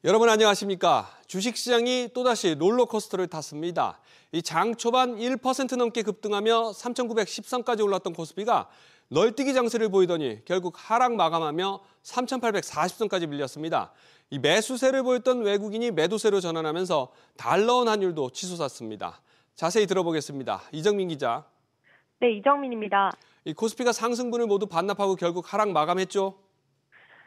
여러분 안녕하십니까? 주식시장이 또다시 롤러코스터를 탔습니다. 이 장 초반 1% 넘게 급등하며 3,910선까지 올랐던 코스피가 널뛰기 장세를 보이더니 결국 하락 마감하며 3,840선까지 밀렸습니다. 이 매수세를 보였던 외국인이 매도세로 전환하면서 달러원 환율도 치솟았습니다. 자세히 들어보겠습니다. 이정민 기자. 네, 이정민입니다. 이 코스피가 상승분을 모두 반납하고 결국 하락 마감했죠?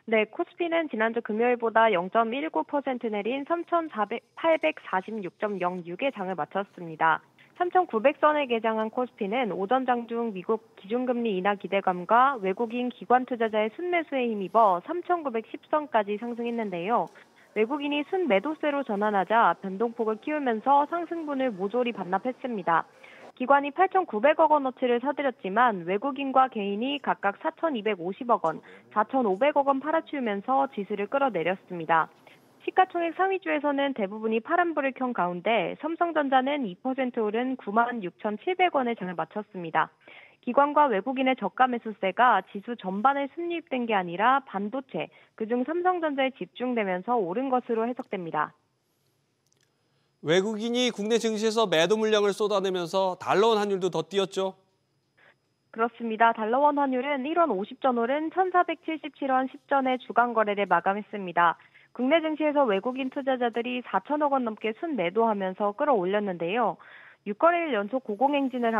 네, 코스피는 지난주 금요일보다 0.19% 내린 3,846.06의 장을 마쳤습니다. 3,900선에 개장한 코스피는 오전 장 중 미국 기준금리 인하 기대감과 외국인 기관 투자자의 순매수에 힘입어 3,910선까지 상승했는데요. 외국인이 순매도세로 전환하자 변동폭을 키우면서 상승분을 모조리 반납했습니다. 기관이 8,900억 원어치를 사들였지만 외국인과 개인이 각각 4,250억 원, 4,500억 원 팔아치우면서 지수를 끌어내렸습니다. 시가총액 상위주에서는 대부분이 파란불을 켠 가운데 삼성전자는 2% 오른 96,700원의 장을 마쳤습니다. 기관과 외국인의 저가 매수세가 지수 전반에 순이입된 게 아니라 반도체, 그중 삼성전자에 집중되면서 오른 것으로 해석됩니다. 외국인이 국내 증시에서 매도 물량을 쏟아내면서 달러원 환율도 더 뛰었죠? 그렇습니다. 달러원 환율은 1원 50전 오른 1,477원 10전의 주간 거래를 마감했습니다. 국내 증시에서 외국인 투자자들이 4천억 원 넘게 순매도하면서 끌어올렸는데요. 6거래일 연속 고공행진을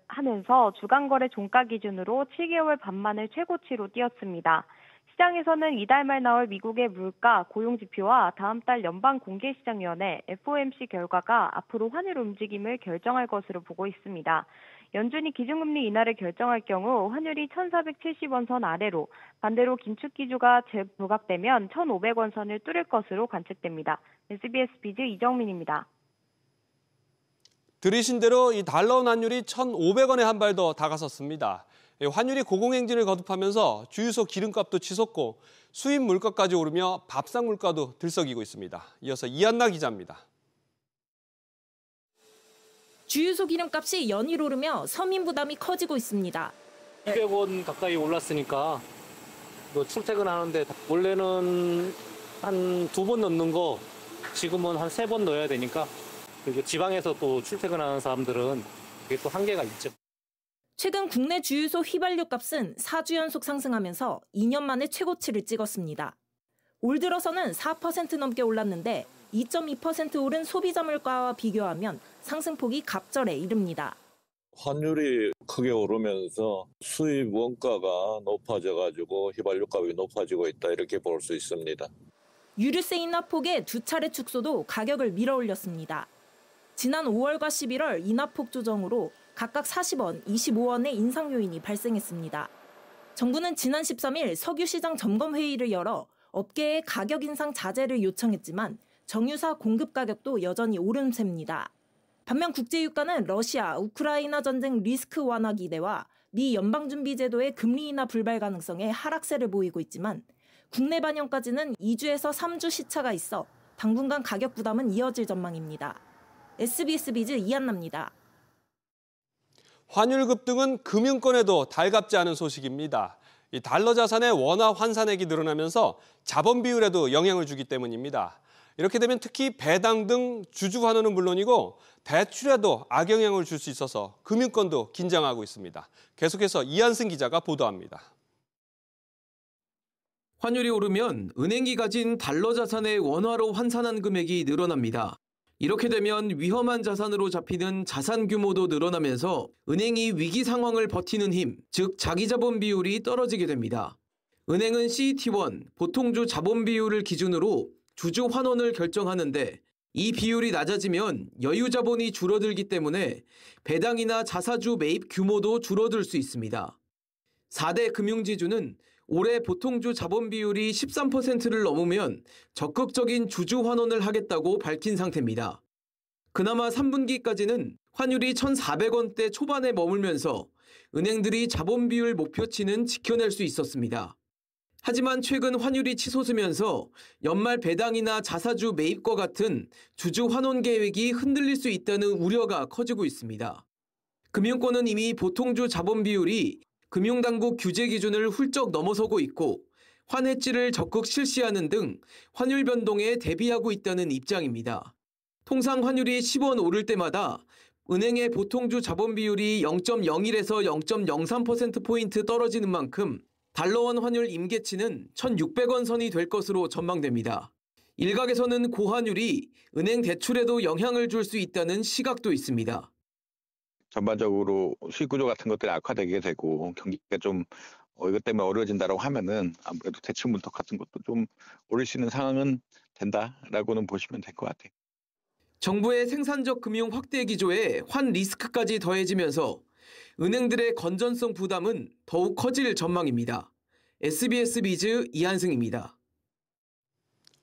하면서 주간 거래 종가 기준으로 7개월 반 만에 최고치로 뛰었습니다. 시장에서는 이달 말 나올 미국의 물가, 고용지표와 다음 달 연방공개시장위원회 FOMC 결과가 앞으로 환율 움직임을 결정할 것으로 보고 있습니다. 연준이 기준금리 인하를 결정할 경우 환율이 1,470원 선 아래로, 반대로 긴축 기조가 재부각되면 1,500원 선을 뚫을 것으로 관측됩니다. SBS 비즈 이정민입니다. 들으신 대로 이 달러원 환율이 1,500원에 한 발 더 다가섰습니다. 환율이 고공행진을 거듭하면서 주유소 기름값도 치솟고 수입 물가까지 오르며 밥상 물가도 들썩이고 있습니다. 이어서 이한나 기자입니다. 주유소 기름값이 연일 오르며 서민 부담이 커지고 있습니다. 200원 가까이 올랐으니까 출퇴근하는데 원래는 한 2번 넣는 거 지금은 한 3번 넣어야 되니까 그리고 지방에서 또 출퇴근하는 사람들은 그게 또 한계가 있죠. 최근 국내 주유소 휘발유 값은 4주 연속 상승하면서 2년 만에 최고치를 찍었습니다. 올 들어서는 4% 넘게 올랐는데 2.2% 오른 소비자 물가와 비교하면 상승폭이 갑절에 이릅니다. 환율이 크게 오르면서 수입 원가가 높아져가지고 휘발유 값이 높아지고 있다 이렇게 볼 수 있습니다. 유류세 인하폭의 2차례 축소도 가격을 밀어올렸습니다. 지난 5월과 11월 인하폭 조정으로 각각 40원, 25원의 인상 요인이 발생했습니다. 정부는 지난 13일 석유시장 점검회의를 열어 업계의 가격 인상 자제를 요청했지만 정유사 공급 가격도 여전히 오름세입니다. 반면 국제유가는 러시아, 우크라이나 전쟁 리스크 완화 기대와 미 연방준비제도의 금리 인하 불발 가능성에 하락세를 보이고 있지만 국내 반영까지는 2주에서 3주 시차가 있어 당분간 가격 부담은 이어질 전망입니다. SBS 비즈 이한나입니다. 환율 급등은 금융권에도 달갑지 않은 소식입니다. 이 달러 자산의 원화 환산액이 늘어나면서 자본 비율에도 영향을 주기 때문입니다. 이렇게 되면 특히 배당 등 주주 환원은 물론이고 대출에도 악영향을 줄 수 있어서 금융권도 긴장하고 있습니다. 계속해서 이한승 기자가 보도합니다. 환율이 오르면 은행이 가진 달러 자산의 원화로 환산한 금액이 늘어납니다. 이렇게 되면 위험한 자산으로 잡히는 자산 규모도 늘어나면서 은행이 위기 상황을 버티는 힘, 즉 자기자본 비율이 떨어지게 됩니다. 은행은 CET1, 보통주 자본 비율을 기준으로 주주 환원을 결정하는데 이 비율이 낮아지면 여유 자본이 줄어들기 때문에 배당이나 자사주 매입 규모도 줄어들 수 있습니다. 4대 금융지주는 올해 보통주 자본 비율이 13%를 넘으면 적극적인 주주 환원을 하겠다고 밝힌 상태입니다. 그나마 3분기까지는 환율이 1,400원대 초반에 머물면서 은행들이 자본 비율 목표치는 지켜낼 수 있었습니다. 하지만 최근 환율이 치솟으면서 연말 배당이나 자사주 매입과 같은 주주 환원 계획이 흔들릴 수 있다는 우려가 커지고 있습니다. 금융권은 이미 보통주 자본 비율이 금융당국 규제 기준을 훌쩍 넘어서고 있고 환해지를 적극 실시하는 등 환율 변동에 대비하고 있다는 입장입니다. 통상 환율이 10원 오를 때마다 은행의 보통주 자본 비율이 0.01에서 0.03%포인트 떨어지는 만큼 달러원 환율 임계치는 1,600원 선이 될 것으로 전망됩니다. 일각에서는 고환율이 은행 대출에도 영향을 줄 수 있다는 시각도 있습니다. 전반적으로 수익 구조 같은 것들이 악화되게 되고 경기가 좀 이것 때문에 어려워진다고 하면은 아무래도 대출 문턱 같은 것도 좀 오를 수 있는 상황은 된다라고는 보시면 될 것 같아요. 정부의 생산적 금융 확대 기조에 환 리스크까지 더해지면서 은행들의 건전성 부담은 더욱 커질 전망입니다. SBS 비즈 이한승입니다.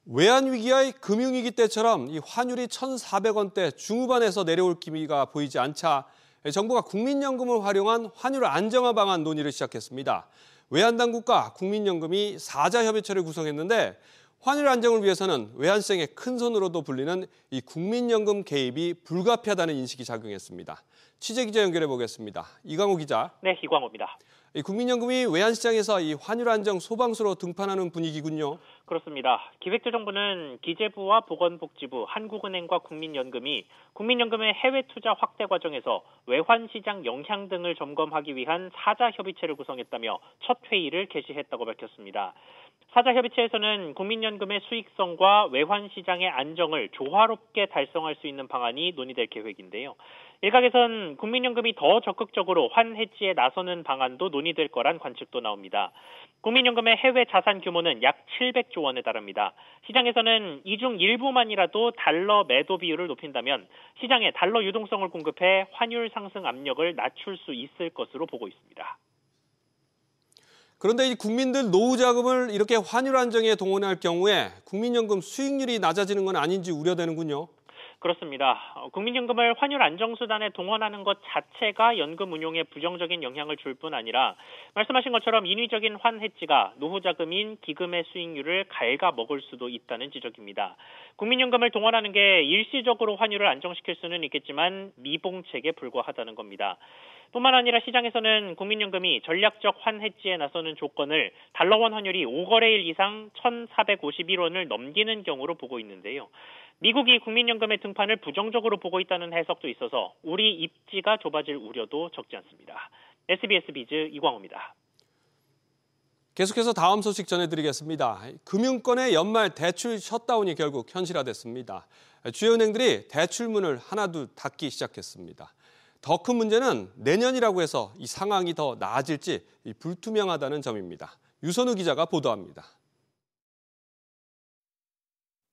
외환위기의 금융위기 때처럼 이 환율이 1,400원대 중후반에서 내려올 기미가 보이지 않자 정부가 국민연금을 활용한 환율 안정화 방안 논의를 시작했습니다. 외환당국과 국민연금이 사자협의체를 구성했는데 환율 안정을 위해서는 외환시장의 큰손으로도 불리는 이 국민연금 개입이 불가피하다는 인식이 작용했습니다. 취재기자 연결해 보겠습니다. 이광호 기자. 네, 이광호입니다. 이 국민연금이 외환시장에서 이 환율 안정 소방수로 등판하는 분위기군요. 그렇습니다. 기획재정부는 기재부와 보건복지부, 한국은행과 국민연금이 국민연금의 해외 투자 확대 과정에서 외환시장 영향 등을 점검하기 위한 사자협의체를 구성했다며 첫 회의를 개시했다고 밝혔습니다. 사자협의체에서는 국민연금의 수익성과 외환시장의 안정을 조화롭게 달성할 수 있는 방안이 논의될 계획인데요. 일각에선 국민연금이 더 적극적으로 환 해지에 나서는 방안도 논의될 거란 관측도 나옵니다. 국민연금의 해외 자산 규모는 약 700조 원에 달합니다. 시장에서는 이 중 일부만이라도 달러 매도 비율을 높인다면 시장에 달러 유동성을 공급해 환율 상승 압력을 낮출 수 있을 것으로 보고 있습니다. 그런데 이 국민들 노후 자금을 이렇게 환율 안정에 동원할 경우에 국민연금 수익률이 낮아지는 건 아닌지 우려되는군요. 그렇습니다. 국민연금을 환율 안정수단에 동원하는 것 자체가 연금 운용에 부정적인 영향을 줄 뿐 아니라 말씀하신 것처럼 인위적인 환 해지가 노후 자금인 기금의 수익률을 갉아먹을 수도 있다는 지적입니다. 국민연금을 동원하는 게 일시적으로 환율을 안정시킬 수는 있겠지만 미봉책에 불과하다는 겁니다. 뿐만 아니라 시장에서는 국민연금이 전략적 환 해지에 나서는 조건을 달러원 환율이 5거래일 이상 1,451원을 넘기는 경우로 보고 있는데요. 미국이 국민연금의 등판을 부정적으로 보고 있다는 해석도 있어서 우리 입지가 좁아질 우려도 적지 않습니다. SBS 비즈 이광호입니다. 계속해서 다음 소식 전해드리겠습니다. 금융권의 연말 대출 셧다운이 결국 현실화됐습니다. 주요 은행들이 대출문을 하나둘 닫기 시작했습니다. 더 큰 문제는 내년이라고 해서 이 상황이 더 나아질지 불투명하다는 점입니다. 유선우 기자가 보도합니다.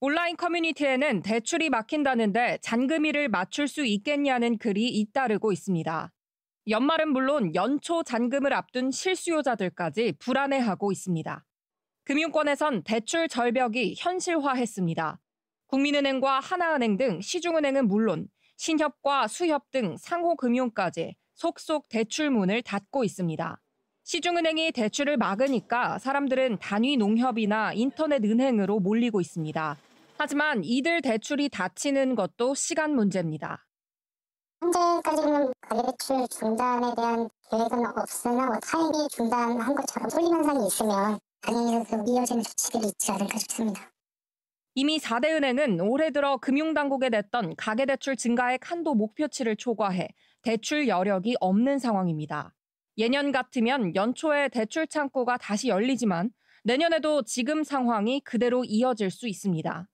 온라인 커뮤니티에는 대출이 막힌다는데 잔금일을 맞출 수 있겠냐는 글이 잇따르고 있습니다. 연말은 물론 연초 잔금을 앞둔 실수요자들까지 불안해하고 있습니다. 금융권에선 대출 절벽이 현실화했습니다. 국민은행과 하나은행 등 시중은행은 물론 신협과 수협 등 상호금융까지 속속 대출문을 닫고 있습니다. 시중은행이 대출을 막으니까 사람들은 단위 농협이나 인터넷 은행으로 몰리고 있습니다. 하지만 이들 대출이 닫히는 것도 시간 문제입니다. 현재까지는 가계대출 중단에 대한 계획은 없으나 타임이 중단한 것처럼 쏠림 현상이 있으면 당연히 이어지는 조치들이 있지 않을까 싶습니다. 이미 4대 은행은 올해 들어 금융당국에 냈던 가계대출 증가액 한도 목표치를 초과해 대출 여력이 없는 상황입니다. 예년 같으면 연초에 대출 창구가 다시 열리지만 내년에도 지금 상황이 그대로 이어질 수 있습니다.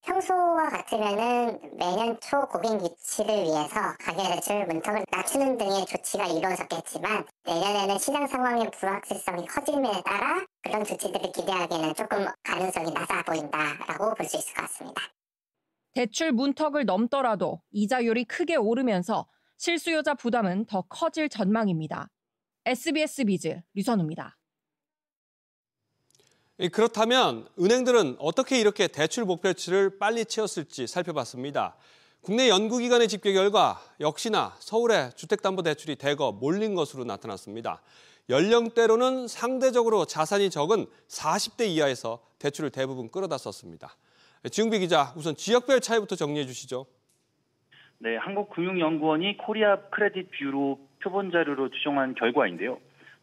평소와 같으면은 매년 초 고객 유치를 위해서 가계대출 문턱을 낮추는 등의 조치가 이루어졌겠지만 내년에는 시장 상황의 불확실성이 커짐에 따라 그런 조치들을 기대하기에는 조금 가능성이 낮아 보인다라고 볼 수 있을 것 같습니다. 대출 문턱을 넘더라도 이자율이 크게 오르면서 실수요자 부담은 더 커질 전망입니다. SBS 비즈 류선우입니다. 그렇다면 은행들은 어떻게 이렇게 대출 목표치를 빨리 채웠을지 살펴봤습니다. 국내 연구기관의 집계 결과 역시나 서울의 주택담보대출이 대거 몰린 것으로 나타났습니다. 연령대로는 상대적으로 자산이 적은 40대 이하에서 대출을 대부분 끌어다 썼습니다. 지웅비 기자, 우선 지역별 차이부터 정리해 주시죠. 네, 한국금융연구원이 코리아 크레딧 뷰로 표본 자료로 추정한 결과인데요.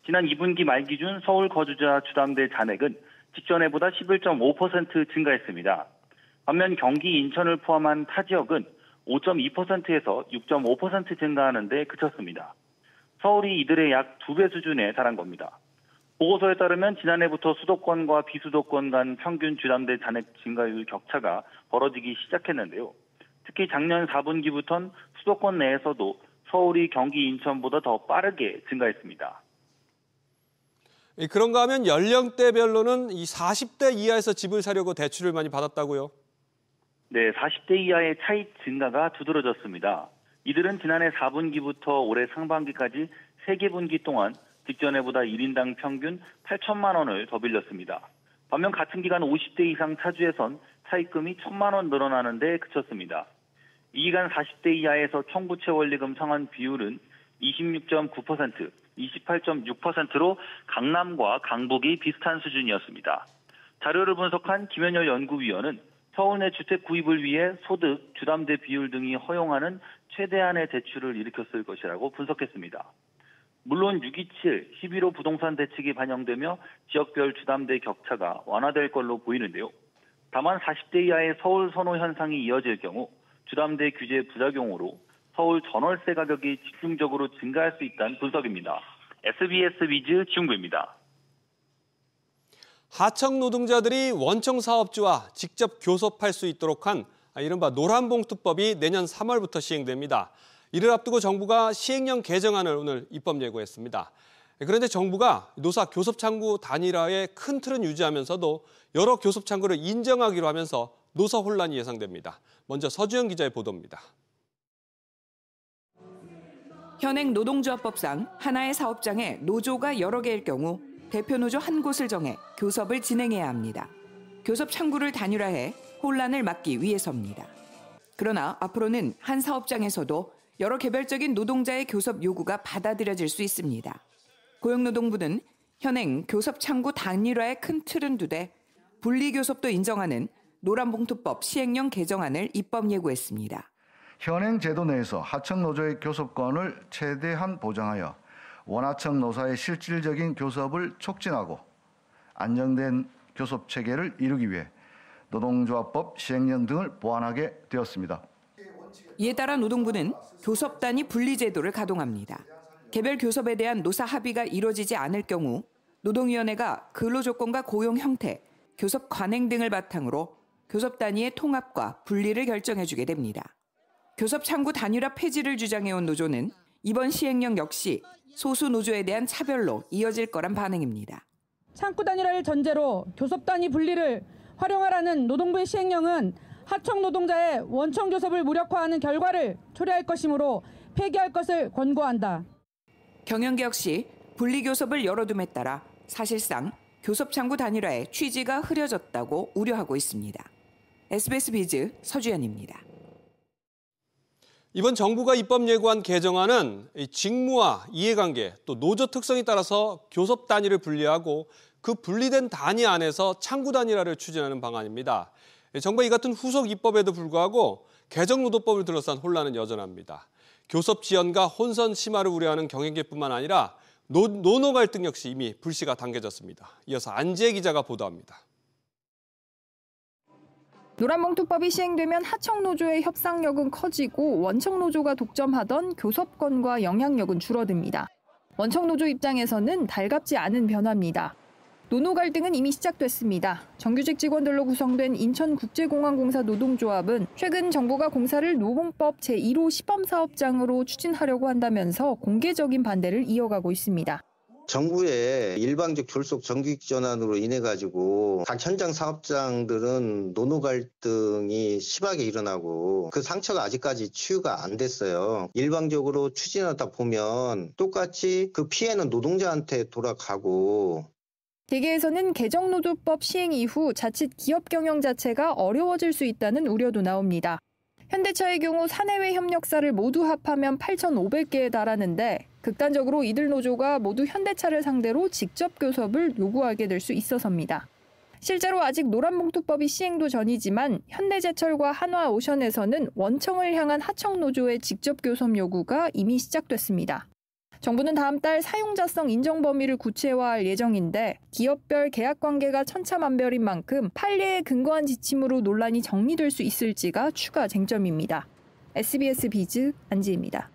지난 2분기 말 기준 서울 거주자 주담대 잔액은 직전해보다 11.5% 증가했습니다. 반면 경기 인천을 포함한 타 지역은 5.2%에서 6.5% 증가하는 데 그쳤습니다. 서울이 이들의 약 2배 수준에 달한 겁니다. 보고서에 따르면 지난해부터 수도권과 비수도권 간 평균 주담대 잔액 증가율 격차가 벌어지기 시작했는데요. 특히 작년 4분기부터는 수도권 내에서도 서울이 경기 인천보다 더 빠르게 증가했습니다. 그런가 하면 연령대별로는 이 40대 이하에서 집을 사려고 대출을 많이 받았다고요? 네, 40대 이하의 차입 증가가 두드러졌습니다. 이들은 지난해 4분기부터 올해 상반기까지 3개 분기 동안 직전해보다 1인당 평균 8천만 원을 더 빌렸습니다. 반면 같은 기간 50대 이상 차주에선 차입금이 1,000만 원 늘어나는 데 그쳤습니다. 이 기간 40대 이하에서 청구채 원리금 상환 비율은 26.9%, 28.6%로 강남과 강북이 비슷한 수준이었습니다. 자료를 분석한 김현열 연구위원은 서울 내 주택 구입을 위해 소득, 주담대 비율 등이 허용하는 최대한의 대출을 일으켰을 것이라고 분석했습니다. 물론 627, 11호 부동산 대책이 반영되며 지역별 주담대 격차가 완화될 걸로 보이는데요. 다만 40대 이하의 서울 선호 현상이 이어질 경우 주담대 규제 부작용으로 서울 전월세 가격이 집중적으로 증가할 수 있다는 분석입니다. SBS 위즈 지훈구입니다. 하청 노동자들이 원청 사업주와 직접 교섭할 수 있도록 한 이른바 노란봉투법이 내년 3월부터 시행됩니다. 이를 앞두고 정부가 시행령 개정안을 오늘 입법 예고했습니다. 그런데 정부가 노사 교섭창구 단일화의 큰 틀은 유지하면서도 여러 교섭창구를 인정하기로 하면서 노사 혼란이 예상됩니다. 먼저 서주영 기자의 보도입니다. 현행 노동조합법상 하나의 사업장에 노조가 여러 개일 경우 대표 노조 한 곳을 정해 교섭을 진행해야 합니다. 교섭 창구를 단일화해 혼란을 막기 위해서입니다. 그러나 앞으로는 한 사업장에서도 여러 개별적인 노동자의 교섭 요구가 받아들여질 수 있습니다. 고용노동부는 현행 교섭 창구 단일화의 큰 틀은 두되 분리교섭도 인정하는 노란봉투법 시행령 개정안을 입법 예고했습니다. 현행 제도 내에서 하청 노조의 교섭권을 최대한 보장하여 원하청 노사의 실질적인 교섭을 촉진하고 안정된 교섭 체계를 이루기 위해 노동조합법 시행령 등을 보완하게 되었습니다. 이에 따라 노동부는 교섭단위 분리제도를 가동합니다. 개별 교섭에 대한 노사 합의가 이루어지지 않을 경우 노동위원회가 근로조건과 고용 형태, 교섭 관행 등을 바탕으로 교섭단위의 통합과 분리를 결정해주게 됩니다. 교섭 창구 단일화 폐지를 주장해온 노조는 이번 시행령 역시 소수 노조에 대한 차별로 이어질 거란 반응입니다. 창구 단일화를 전제로 교섭 단위 분리를 활용하라는 노동부의 시행령은 하청 노동자의 원청 교섭을 무력화하는 결과를 초래할 것이므로 폐기할 것을 권고한다. 경영개혁 시 분리교섭을 열어둠에 따라 사실상 교섭 창구 단일화의 취지가 흐려졌다고 우려하고 있습니다. SBS 비즈 서주연입니다. 이번 정부가 입법 예고한 개정안은 직무와 이해관계 또 노조 특성에 따라서 교섭 단위를 분리하고 그 분리된 단위 안에서 창구 단일화를 추진하는 방안입니다. 정부의 이 같은 후속 입법에도 불구하고 개정노동법을 둘러싼 혼란은 여전합니다. 교섭 지연과 혼선 심화를 우려하는 경영계뿐만 아니라 노노 갈등 역시 이미 불씨가 당겨졌습니다. 이어서 안지혜 기자가 보도합니다. 노란봉투법이 시행되면 하청노조의 협상력은 커지고 원청노조가 독점하던 교섭권과 영향력은 줄어듭니다. 원청노조 입장에서는 달갑지 않은 변화입니다. 노노 갈등은 이미 시작됐습니다. 정규직 직원들로 구성된 인천국제공항공사 노동조합은 최근 정부가 공사를 노봉법 제1호 시범사업장으로 추진하려고 한다면서 공개적인 반대를 이어가고 있습니다. 정부의 일방적 졸속 정규직 전환으로 인해 가지고 각 현장 사업장들은 노노 갈등이 심하게 일어나고 그 상처가 아직까지 치유가 안 됐어요. 일방적으로 추진하다 보면 똑같이 그 피해는 노동자한테 돌아가고. 대개에서는 개정노조법 시행 이후 자칫 기업 경영 자체가 어려워질 수 있다는 우려도 나옵니다. 현대차의 경우 사내외 협력사를 모두 합하면 8,500개에 달하는데 극단적으로 이들 노조가 모두 현대차를 상대로 직접 교섭을 요구하게 될 수 있어서입니다. 실제로 아직 노란봉투법이 시행도 전이지만 현대제철과 한화오션에서는 원청을 향한 하청노조의 직접 교섭 요구가 이미 시작됐습니다. 정부는 다음 달 사용자성 인정 범위를 구체화할 예정인데 기업별 계약 관계가 천차만별인 만큼 판례에 근거한 지침으로 논란이 정리될 수 있을지가 추가 쟁점입니다. SBS 비즈 안지입니다.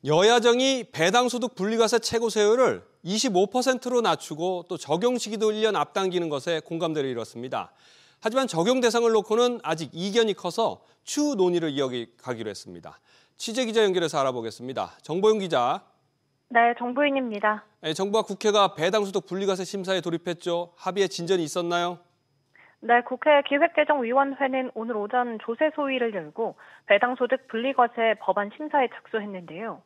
여야정이 배당소득 분리과세 최고세율을 25%로 낮추고 또 적용 시기도 1년 앞당기는 것에 공감대를 이뤘습니다. 하지만 적용 대상을 놓고는 아직 이견이 커서 추후 논의를 이어가기로 했습니다. 취재기자 연결해서 알아보겠습니다. 정보윤 기자. 네, 정보윤입니다. 정부와 국회가 배당소득 분리과세 심사에 돌입했죠. 합의에 진전이 있었나요? 네, 국회 기획재정위원회는 오늘 오전 조세 소위를 열고 배당소득 분리과세 법안 심사에 착수했는데요.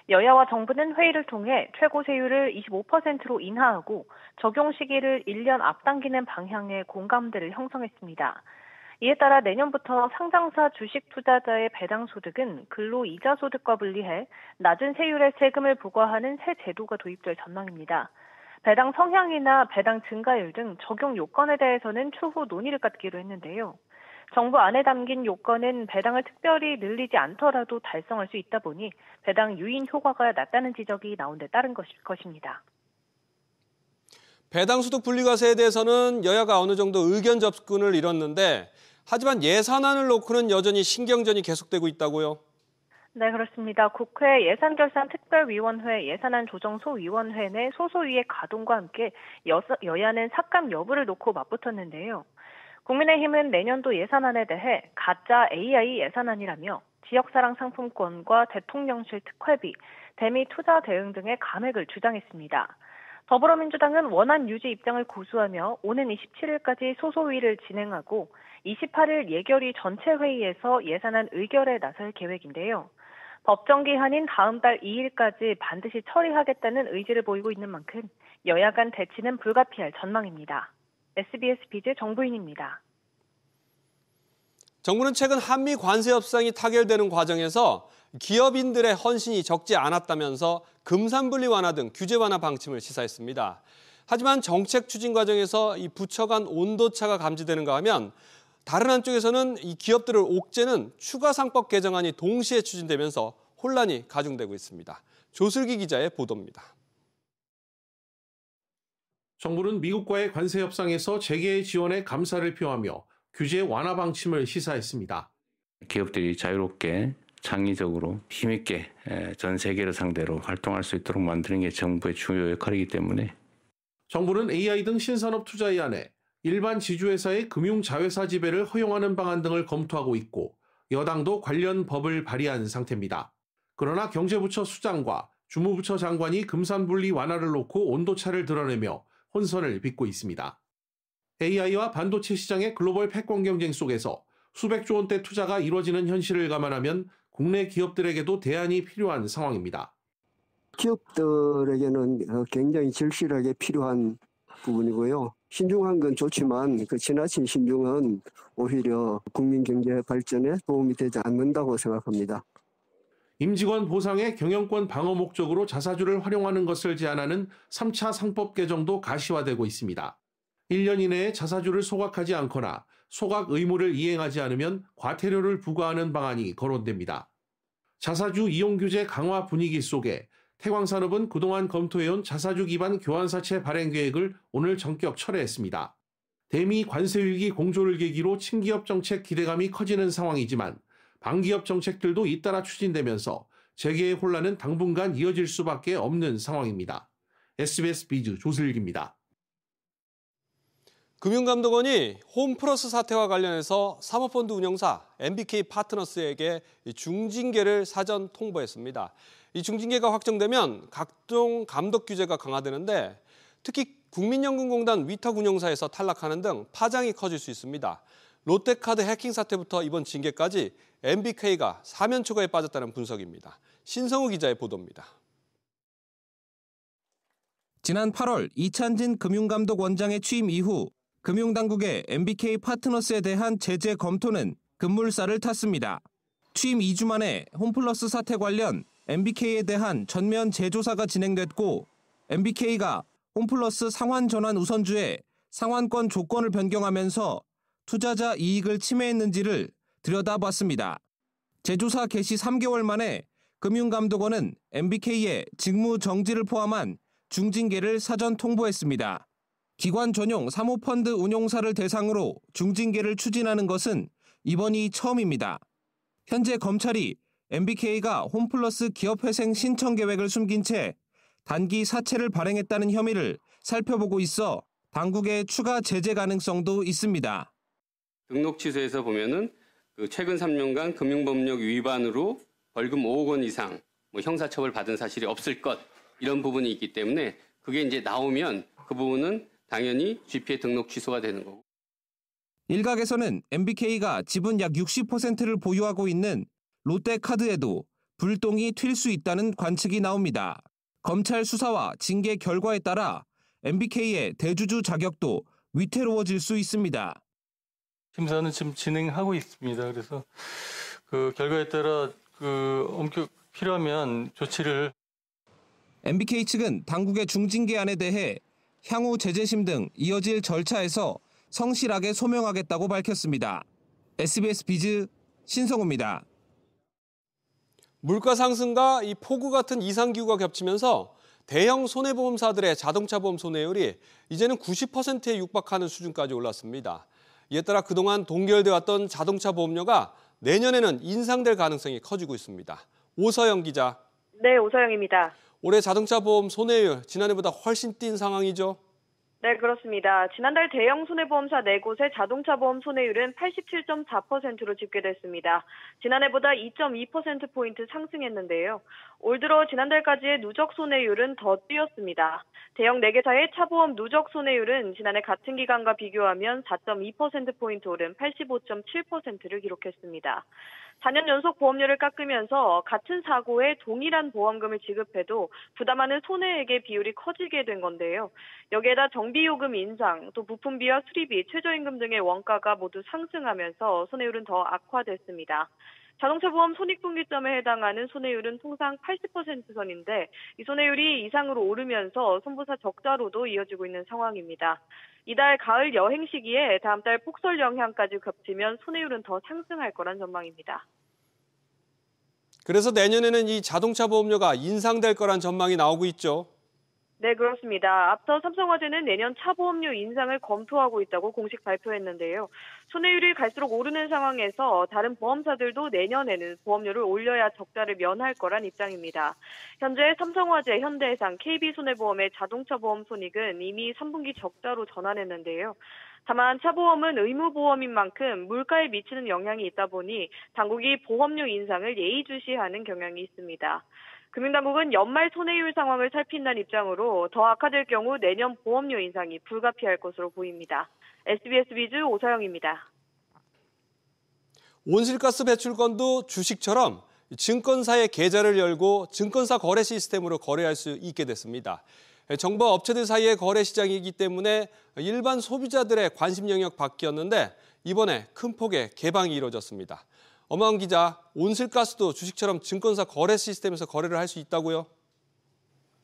여야와 정부는 회의를 통해 최고세율을 25%로 인하하고 적용 시기를 1년 앞당기는 방향의 공감대를 형성했습니다. 이에 따라 내년부터 상장사 주식 투자자의 배당소득은 근로이자 소득과 분리해 낮은 세율의 세금을 부과하는 새 제도가 도입될 전망입니다. 배당 성향이나 배당 증가율 등 적용 요건에 대해서는 추후 논의를 갖기로 했는데요. 정부 안에 담긴 요건은 배당을 특별히 늘리지 않더라도 달성할 수 있다 보니 배당 유인 효과가 낮다는 지적이 나온 데 따른 것입니다. 배당소득 분리과세에 대해서는 여야가 어느 정도 의견 접근을 이뤘는데 하지만 예산안을 놓고는 여전히 신경전이 계속되고 있다고요? 네, 그렇습니다. 국회 예산결산특별위원회 예산안 조정소위원회 내 소소위의 가동과 함께 여야는 삭감 여부를 놓고 맞붙었는데요. 국민의힘은 내년도 예산안에 대해 가짜 AI 예산안이라며 지역사랑 상품권과 대통령실 특활비, 대미 투자 대응 등의 감액을 주장했습니다. 더불어민주당은 원안 유지 입장을 고수하며 오는 27일까지 소소위를 진행하고 28일 예결위 전체 회의에서 예산안 의결에 나설 계획인데요. 법정 기한인 다음 달 2일까지 반드시 처리하겠다는 의지를 보이고 있는 만큼 여야 간 대치는 불가피할 전망입니다. SBS 비즈 정부인입니다. 정부는 최근 한미 관세 협상이 타결되는 과정에서 기업인들의 헌신이 적지 않았다면서 금산분리 완화 등 규제 완화 방침을 시사했습니다. 하지만 정책 추진 과정에서 이 부처 간 온도차가 감지되는가 하면 다른 한쪽에서는 이 기업들을 옥죄는 추가 상법 개정안이 동시에 추진되면서 혼란이 가중되고 있습니다. 조슬기 기자의 보도입니다. 정부는 미국과의 관세 협상에서 재계 지원에 감사를 표하며 규제 완화 방침을 시사했습니다. 기업들이 자유롭게 창의적으로 힘있게 전 세계를 상대로 활동할 수 있도록 만드는 게 정부의 중요 역할이기 때문에 정부는 AI 등 신산업 투자에 한해 일반 지주회사의 금융자회사 지배를 허용하는 방안 등을 검토하고 있고 여당도 관련 법을 발의한 상태입니다. 그러나 경제부처 수장과 주무부처 장관이 금산분리 완화를 놓고 온도차를 드러내며 혼선을 빚고 있습니다. AI와 반도체 시장의 글로벌 패권 경쟁 속에서 수백조 원대 투자가 이루어지는 현실을 감안하면 국내 기업들에게도 대안이 필요한 상황입니다. 기업들에게는 굉장히 절실하게 필요한 부분이고요. 신중한 건 좋지만 그 지나친 신중은 오히려 국민 경제 발전에 도움이 되지 않는다고 생각합니다. 임직원 보상의 경영권 방어 목적으로 자사주를 활용하는 것을 제한하는 3차 상법 개정도 가시화되고 있습니다. 1년 이내에 자사주를 소각하지 않거나 소각 의무를 이행하지 않으면 과태료를 부과하는 방안이 거론됩니다. 자사주 이용 규제 강화 분위기 속에 태광산업은 그동안 검토해온 자사주 기반 교환사채 발행 계획을 오늘 전격 철회했습니다. 대미 관세위기 공조를 계기로 친기업 정책 기대감이 커지는 상황이지만 반기업 정책들도 잇따라 추진되면서 재계의 혼란은 당분간 이어질 수밖에 없는 상황입니다. SBS 비즈 조슬기입니다. 금융감독원이 홈플러스 사태와 관련해서 사모펀드 운영사 MBK 파트너스에게 중징계를 사전 통보했습니다. 이 중징계가 확정되면 각종 감독 규제가 강화되는데 특히 국민연금공단 위탁 운영사에서 탈락하는 등 파장이 커질 수 있습니다. 롯데카드 해킹 사태부터 이번 징계까지 MBK가 사면 초과에 빠졌다는 분석입니다. 신성우 기자의 보도입니다. 지난 8월 이찬진 금융감독원장의 취임 이후 금융당국의 MBK 파트너스에 대한 제재 검토는 급물살을 탔습니다. 취임 2주 만에 홈플러스 사태 관련 MBK에 대한 전면 재조사가 진행됐고 MBK가 홈플러스 상환 전환 우선주에 상환권 조건을 변경하면서 투자자 이익을 침해했는지를 들여다봤습니다. 재조사 개시 3개월 만에 금융감독원은 MBK의 직무 정지를 포함한 중징계를 사전 통보했습니다. 기관 전용 사모펀드 운용사를 대상으로 중징계를 추진하는 것은 이번이 처음입니다. 현재 검찰이 MBK가 홈플러스 기업회생 신청 계획을 숨긴 채 단기 사채를 발행했다는 혐의를 살펴보고 있어 당국의 추가 제재 가능성도 있습니다. 등록 취소에서 보면은 최근 3년간 금융법령 위반으로 벌금 5억 원 이상 형사처벌 받은 사실이 없을 것 이런 부분이 있기 때문에 그게 이제 나오면 그 부분은 당연히 GP의 등록 취소가 되는 거고. 일각에서는 MBK가 지분 약 60%를 보유하고 있는 롯데카드에도 불똥이 튈 수 있다는 관측이 나옵니다. 검찰 수사와 징계 결과에 따라 MBK의 대주주 자격도 위태로워질 수 있습니다. 심사는 지금 진행하고 있습니다. 그래서 그 결과에 따라 엄격 필요하면 조치를. MBK 측은 당국의 중징계안에 대해 향후 제재심 등 이어질 절차에서 성실하게 소명하겠다고 밝혔습니다. SBS 비즈 신성우입니다. 물가 상승과 이 폭우 같은 이상기후가 겹치면서 대형 손해보험사들의 자동차 보험 손해율이 이제는 90%에 육박하는 수준까지 올랐습니다. 이에 따라 그동안 동결돼 왔던 자동차 보험료가 내년에는 인상될 가능성이 커지고 있습니다. 오서영 기자. 네, 오서영입니다. 올해 자동차 보험 손해율 지난해보다 훨씬 뛴 상황이죠? 네, 그렇습니다. 지난달 대형 손해보험사 4곳의 자동차 보험 손해율은 87.4%로 집계됐습니다. 지난해보다 2.2%포인트 상승했는데요. 올 들어 지난달까지의 누적 손해율은 더 뛰었습니다. 대형 4개사의 차보험 누적 손해율은 지난해 같은 기간과 비교하면 4.2%포인트 오른 85.7%를 기록했습니다. 4년 연속 보험료를 깎으면서 같은 사고에 동일한 보험금을 지급해도 부담하는 손해액의 비율이 커지게 된 건데요. 여기에다 정비요금 인상, 또 부품비와 수리비, 최저임금 등의 원가가 모두 상승하면서 손해율은 더 악화됐습니다. 자동차 보험 손익분기점에 해당하는 손해율은 통상 80% 선인데 이 손해율이 이상으로 오르면서 손보사 적자로도 이어지고 있는 상황입니다. 이달 가을 여행 시기에 다음 달 폭설 영향까지 겹치면 손해율은 더 상승할 거란 전망입니다. 그래서 내년에는 이 자동차 보험료가 인상될 거란 전망이 나오고 있죠. 네, 그렇습니다. 앞서 삼성화재는 내년 차보험료 인상을 검토하고 있다고 공식 발표했는데요. 손해율이 갈수록 오르는 상황에서 다른 보험사들도 내년에는 보험료를 올려야 적자를 면할 거란 입장입니다. 현재 삼성화재, 현대해상, KB손해보험의 자동차 보험 손익은 이미 3분기 적자로 전환했는데요. 다만 차보험은 의무보험인 만큼 물가에 미치는 영향이 있다 보니 당국이 보험료 인상을 예의주시하는 경향이 있습니다. 금융당국은 연말 손해율 상황을 살핀다는 입장으로 더 악화될 경우 내년 보험료 인상이 불가피할 것으로 보입니다. SBS 비즈 오서영입니다. 온실가스 배출권도 주식처럼 증권사의 계좌를 열고 증권사 거래 시스템으로 거래할 수 있게 됐습니다. 정부와 업체들 사이의 거래 시장이기 때문에 일반 소비자들의 관심 영역 밖이었는데 이번에 큰 폭의 개방이 이루어졌습니다. 엄하은 기자, 온실가스도 주식처럼 증권사 거래 시스템에서 거래를 할 수 있다고요?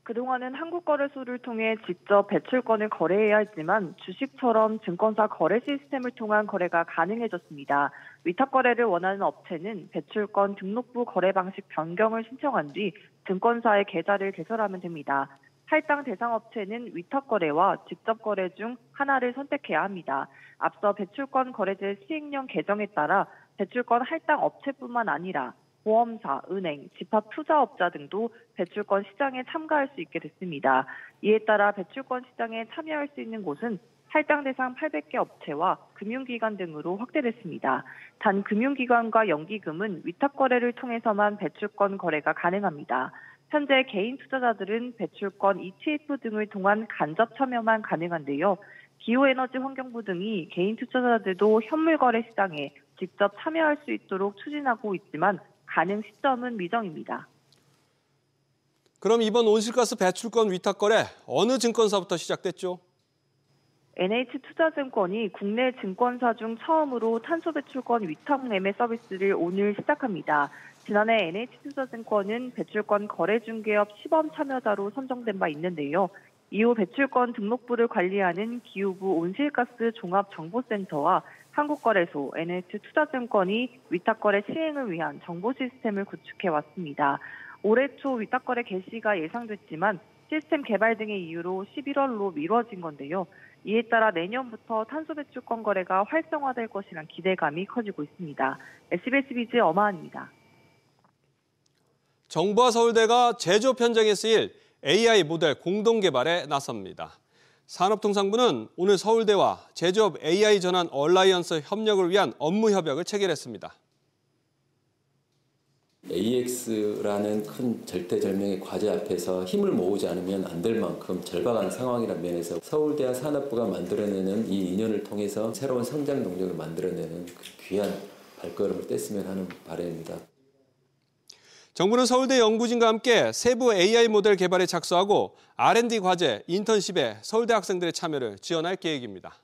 그동안은 한국거래소를 통해 직접 배출권을 거래해야 했지만 주식처럼 증권사 거래 시스템을 통한 거래가 가능해졌습니다. 위탁 거래를 원하는 업체는 배출권 등록부 거래 방식 변경을 신청한 뒤 증권사의 계좌를 개설하면 됩니다. 할당 대상 업체는 위탁 거래와 직접 거래 중 하나를 선택해야 합니다. 앞서 배출권 거래제 시행령 개정에 따라 배출권 할당 업체뿐만 아니라 보험사, 은행, 집합 투자업자 등도 배출권 시장에 참가할 수 있게 됐습니다. 이에 따라 배출권 시장에 참여할 수 있는 곳은 할당 대상 800개 업체와 금융기관 등으로 확대됐습니다. 단 금융기관과 연기금은 위탁 거래를 통해서만 배출권 거래가 가능합니다. 현재 개인 투자자들은 배출권 ETF 등을 통한 간접 참여만 가능한데요. 기후에너지 환경부 등이 개인 투자자들도 현물 거래 시장에 직접 참여할 수 있도록 추진하고 있지만 가능 시점은 미정입니다. 그럼 이번 온실가스 배출권 위탁 거래 어느 증권사부터 시작됐죠? NH투자증권이 국내 증권사 중 처음으로 탄소 배출권 위탁 매매 서비스를 오늘 시작합니다. 지난해 NH투자증권은 배출권 거래 중개업 시범 참여자로 선정된 바 있는데요. 이후 배출권 등록부를 관리하는 기후부 온실가스 종합정보센터와 한국거래소, NH투자증권이 위탁거래 시행을 위한 정보 시스템을 구축해 왔습니다. 올해 초 위탁거래 개시가 예상됐지만 시스템 개발 등의 이유로 11월로 미뤄진 건데요. 이에 따라 내년부터 탄소 배출권 거래가 활성화될 것이란 기대감이 커지고 있습니다. SBS 비즈 엄하은입니다. 정부와 서울대가 제조업 현장에 쓰일 AI 모델 공동 개발에 나섭니다. 산업통상부는 오늘 서울대와 제조업 AI 전환 얼라이언스 협력을 위한 업무 협약을 체결했습니다. AX라는 큰 절대절명의 과제 앞에서 힘을 모으지 않으면 안 될 만큼 절박한 상황이라는 면에서 서울대와 산업부가 만들어내는 이 인연을 통해서 새로운 성장 동력을 만들어내는 그 귀한 발걸음을 뗐으면 하는 바람입니다. 정부는 서울대 연구진과 함께 세부 AI 모델 개발에 착수하고 R&D 과제, 인턴십에 서울대 학생들의 참여를 지원할 계획입니다.